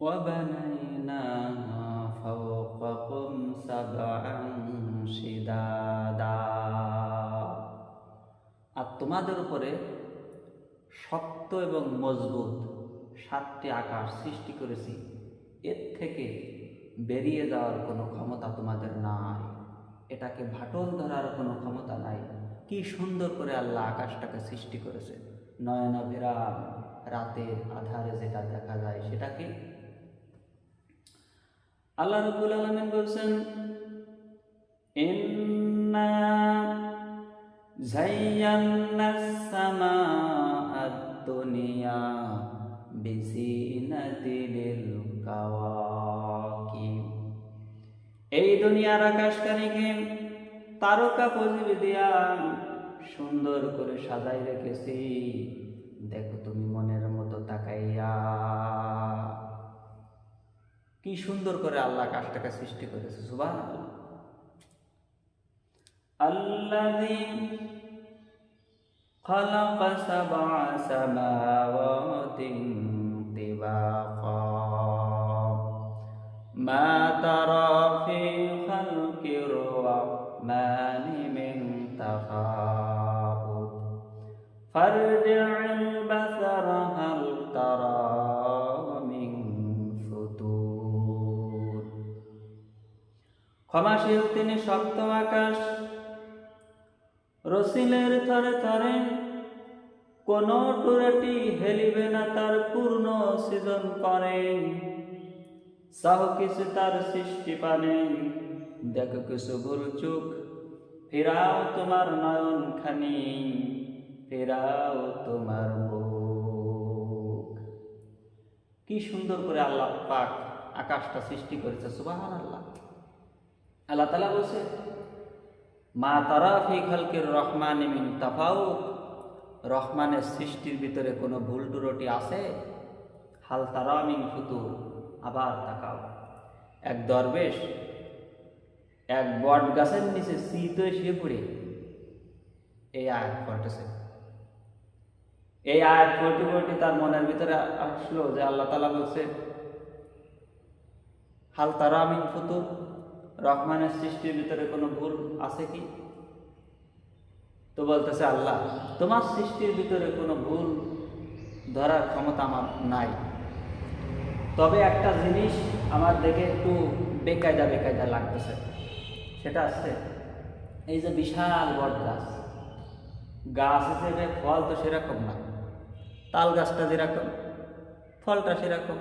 وبنيناها فوقكم سبعا شدادا। আর তোমাদের উপরে শক্ত এবং মজবুত 7টি আকাশ সৃষ্টি করেছি, এর থেকে বেরিয়ে যাওয়ার কোনো ক্ষমতা তোমাদের নাই, এটাকে ভাটল ধরার কোনো ক্ষমতা নাই। কি সুন্দর করে আল্লাহ আকাশটাকে সৃষ্টি করেছে, নয়নাভিরাম, রাতের আধারে যেটা দেখা যায় সেটাকে আল্লাহ রাব্বুল আলামিন বলছেন, ইন্না যায়্যানাস সামাআদ দুনিয়া বিজিনাতিল কাওয়াকিব। এই দুনিয়ার আকাশখানিকে তারকা পজিবি দিয়া সুন্দর করে সাজাই রেখেছি, দেখো তুমি মনের মতো তাকাইয়া। কি সুন্দর করে আল্লাহ আকাশটাকে সৃষ্টি করেছে, সুবহানাল্লাহ। আল্লাযী খালাকা সাবআ সামাওয়াতিন তিবাকা মা তারা ফি খালকির রাহমানি মিন তাফাউত ফারজি'ল বাসারা হাল তারা মিন ফুতুর। ক্ষমাশীল তিনি সপ্তম আকাশ, রসিলের থরে থরে কোন টুরেটি হেলিবে না, তার পূর্ণ সৃজন করেন। সাহ কিছু তার সৃষ্টি পানে, দেখো কিছু ভুল চুক, ফেরাও তোমার নয়ন খানি, ফেরাও তোমার মুখ। কি সুন্দর করে আল্লাহ পাক আকাশটা সৃষ্টি করেছে, সুবহানাল্লাহ। আল্লাহ তাআলা বলছে, মা তারা ফি খালকির রহমানি মিন তাফাউত, রহমানের সৃষ্টির ভিতরে কোনো ভুল ত্রুটি আছে? হাল তারা মিন ফুতুর, আবার তাকাও। এক দরবেশ এক বট গাছের নিচে শীত হয়ে শুয়ে পড়ে এই আয়াত পড়তেছে। এই আয়াত পড়তে পড়তে তার মনের ভিতরে আসলো যে আল্লাহ তাআলা বলছে, হাল তারা মিন ফুতুর, রহমানের সৃষ্টির ভিতরে কোনো ভুল আছে কি? তো বলতেছে, আল্লাহ তোমার সৃষ্টির ভিতরে কোনো ভুল ধরার ক্ষমতা আমার নাই, তবে একটা জিনিস আমার দেখে একটু বেকায়দা বেকায়দা লাগতেছে। সেটা আছে, এই যে বিশাল বট গাছ, গাছ হিসেবে ফল তো সেরকম না, তাল গাছটা যেরকম ফলটা সেরকম,